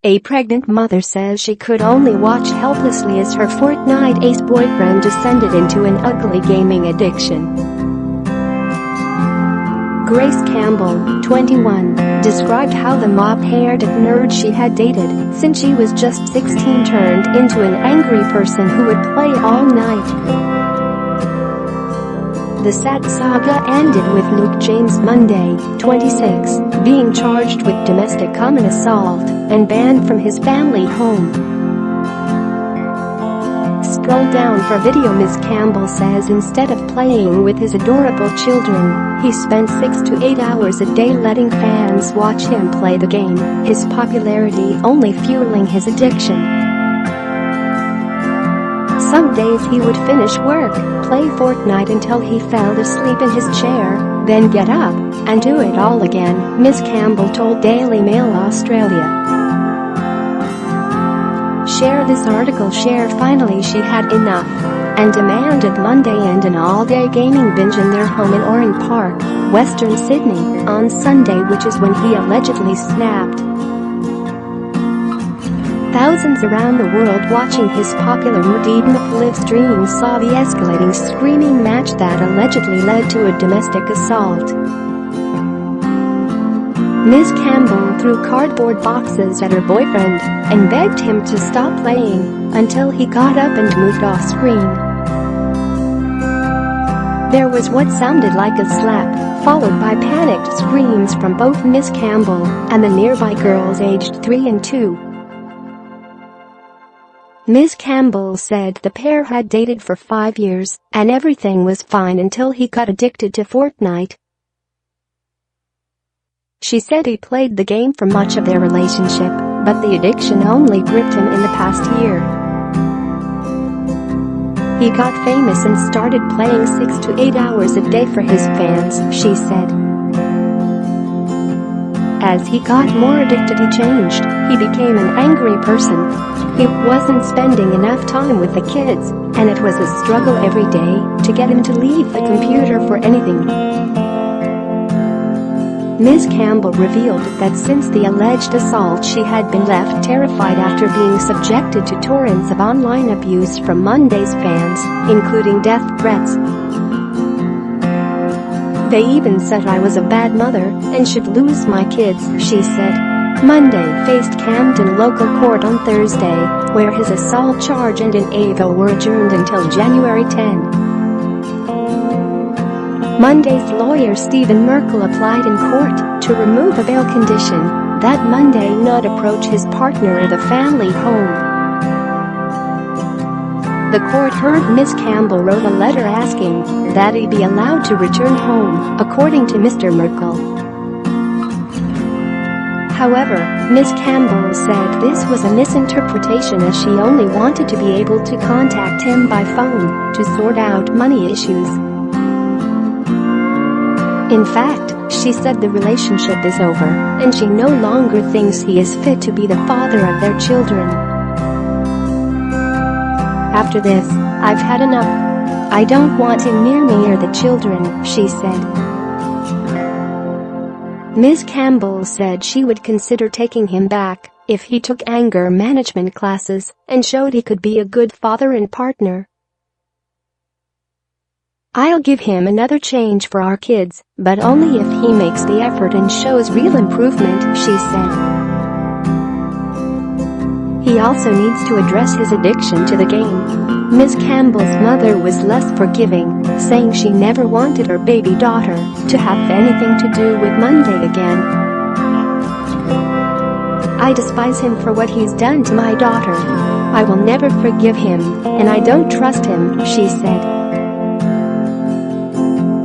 A pregnant mother says she could only watch helplessly as her Fortnite ace boyfriend descended into an ugly gaming addiction. Grace Campbell, 21, described how the mop-haired nerd she had dated since she was just 16 turned into an angry person who would play all night. The sad saga ended with Luke James Monday, 26, being charged with domestic common assault and banned from his family home. Scroll down for video. Ms. Campbell says instead of playing with his adorable children, he spent 6 to 8 hours a day letting fans watch him play the game, his popularity only fueling his addiction. Some days he would finish work, play Fortnite until he fell asleep in his chair, then get up and do it all again, Ms. Campbell told Daily Mail Australia. Share this article. Share. Finally she had enough and demanded Monday end an all-day gaming binge in their home in Oran Park, Western Sydney, on Sunday, which is when he allegedly snapped. Thousands around the world watching his popular live stream saw the escalating screaming match that allegedly led to a domestic assault. Ms. Campbell threw cardboard boxes at her boyfriend and begged him to stop playing until he got up and moved off screen. There was what sounded like a slap, followed by panicked screams from both Ms. Campbell and the nearby girls aged 3 and 2. Ms. Campbell said the pair had dated for 5 years and everything was fine until he got addicted to Fortnite. She said he played the game for much of their relationship, but the addiction only gripped him in the past year. He got famous and started playing 6 to 8 hours a day for his fans, she said. As he got more addicted, he changed. He became an angry person. He wasn't spending enough time with the kids, and it was a struggle every day to get him to leave the computer for anything. Ms. Campbell revealed that since the alleged assault she had been left terrified after being subjected to torrents of online abuse from Monday's fans, including death threats. They even said I was a bad mother and should lose my kids, she said. Monday faced Camden local court on Thursday, where his assault charge and an AVO were adjourned until January 10. Monday's lawyer Stephen Merkel applied in court to remove a bail condition that Monday not approach his partner at the family home. The court heard Ms. Campbell wrote a letter asking that he be allowed to return home, according to Mr. Merkel. However, Ms. Campbell said this was a misinterpretation as she only wanted to be able to contact him by phone to sort out money issues. In fact, she said the relationship is over and she no longer thinks he is fit to be the father of their children. After this, I've had enough. I don't want him near me or the children, she said. Ms. Campbell said she would consider taking him back if he took anger management classes and showed he could be a good father and partner. I'll give him another change for our kids, but only if he makes the effort and shows real improvement, she said. He also needs to address his addiction to the game. Ms. Campbell's mother was less forgiving, saying she never wanted her baby daughter to have anything to do with Monday again. I despise him for what he's done to my daughter. I will never forgive him, and I don't trust him, she said.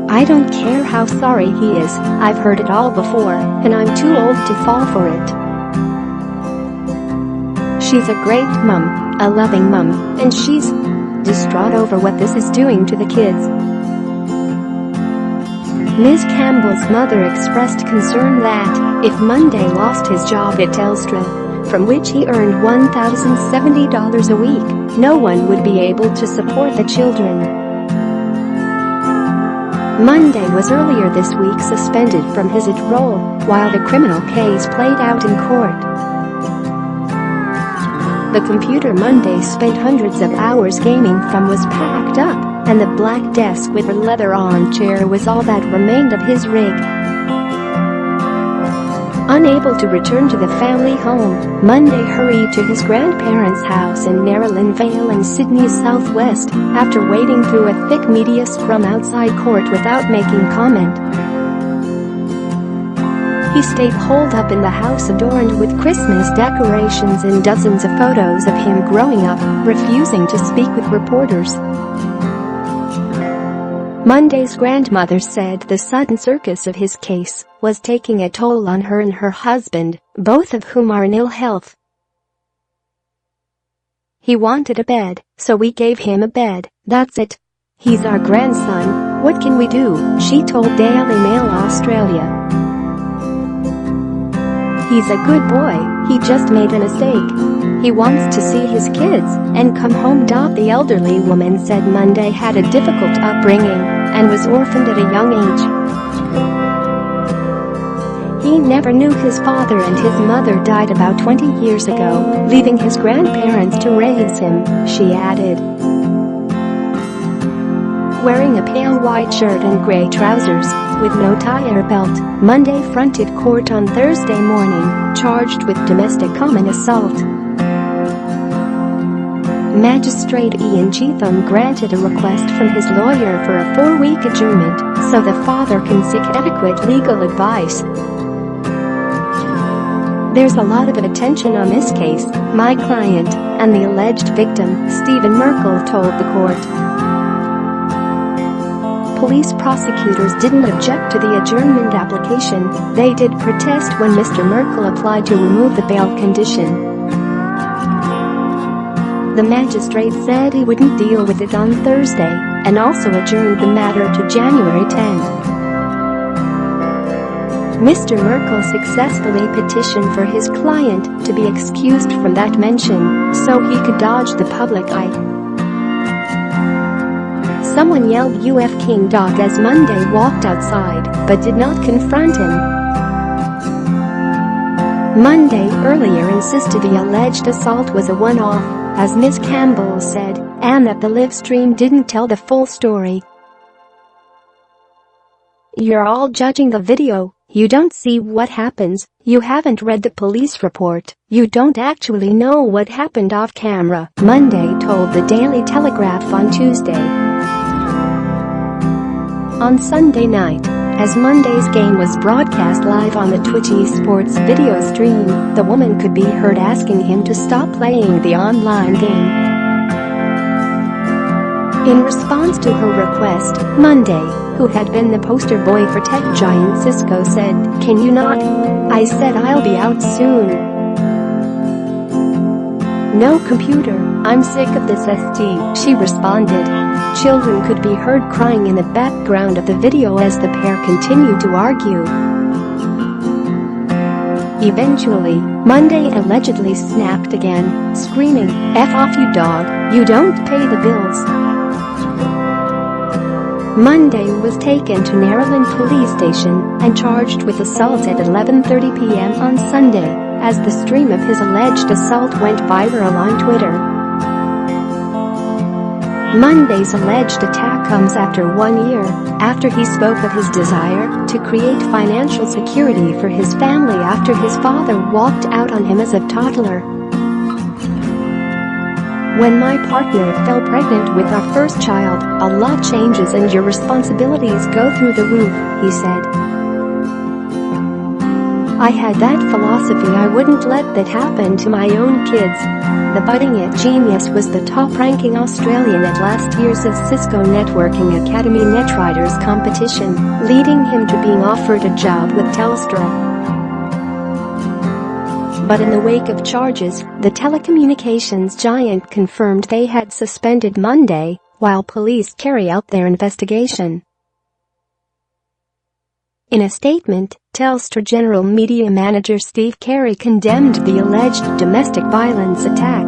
I don't care how sorry he is, I've heard it all before, and I'm too old to fall for it. She's a great mum, a loving mum, and she's distraught over what this is doing to the kids. Ms. Campbell's mother expressed concern that, if Monday lost his job at Telstra, from which he earned $1,070 a week, no one would be able to support the children. Monday was earlier this week suspended from his role while the criminal case played out in court. The computer Monday spent hundreds of hours gaming from was packed up, and the black desk with a leather armchair was all that remained of his rig. Unable to return to the family home, Monday hurried to his grandparents' house in Narrowland Vale in Sydney's southwest, after wading through a thick media scrum outside court without making comment. He stayed holed up in the house adorned with Christmas decorations and dozens of photos of him growing up, refusing to speak with reporters. Monday's grandmother said the sudden circus of his case was taking a toll on her and her husband, both of whom are in ill health. "He wanted a bed, so we gave him a bed, that's it. He's our grandson, what can we do?" she told Daily Mail Australia. "He's a good boy, he just made a mistake. He wants to see his kids and come home." The elderly woman said Monday had a difficult upbringing and was orphaned at a young age. He never knew his father and his mother died about 20 years ago, leaving his grandparents to raise him, she added. Wearing a pale white shirt and gray trousers, with no tie or belt, Monday fronted court on Thursday morning, charged with domestic common assault. Magistrate Ian Cheatham granted a request from his lawyer for a 4-week adjournment so the father can seek adequate legal advice. "There's a lot of attention on this case, my client and the alleged victim," Stephen Merkel told the court. Police prosecutors didn't object to the adjournment application, they did protest when Mr. Merkel applied to remove the bail condition. The magistrate said he wouldn't deal with it on Thursday and also adjourned the matter to January 10. Mr. Merkel successfully petitioned for his client to be excused from that mention so he could dodge the public eye. Someone yelled "UF King Dog" as Monday walked outside, but did not confront him. Monday earlier insisted the alleged assault was a one-off, as Ms. Campbell said, and that the live stream didn't tell the full story. "You're all judging the video, you don't see what happens, you haven't read the police report, you don't actually know what happened off camera," Monday told the Daily Telegraph on Tuesday. On Sunday night, as Monday's game was broadcast live on the Twitch eSports video stream, the woman could be heard asking him to stop playing the online game. In response to her request, Monday, who had been the poster boy for tech giant Cisco, said, "Can you not? I said I'll be out soon. No computer, I'm sick of this ST," she responded. Children could be heard crying in the background of the video as the pair continued to argue. Eventually, Monday allegedly snapped again, screaming, "F off you dog, you don't pay the bills." Monday was taken to Narrowland Police Station and charged with assault at 11:30 p.m. on Sunday, as the stream of his alleged assault went viral on Twitter. Monday's alleged attack comes after 1 year, after he spoke of his desire to create financial security for his family after his father walked out on him as a toddler. "When my partner fell pregnant with our first child, a lot changes and your responsibilities go through the roof," he said. "I had that philosophy I wouldn't let that happen to my own kids." The budding genius was the top-ranking Australian at last year's Cisco Networking Academy Netriders competition, leading him to being offered a job with Telstra. But in the wake of charges, the telecommunications giant confirmed they had suspended Monday, while police carry out their investigation. In a statement, Telstra General Media Manager Steve Carey condemned the alleged domestic violence attack.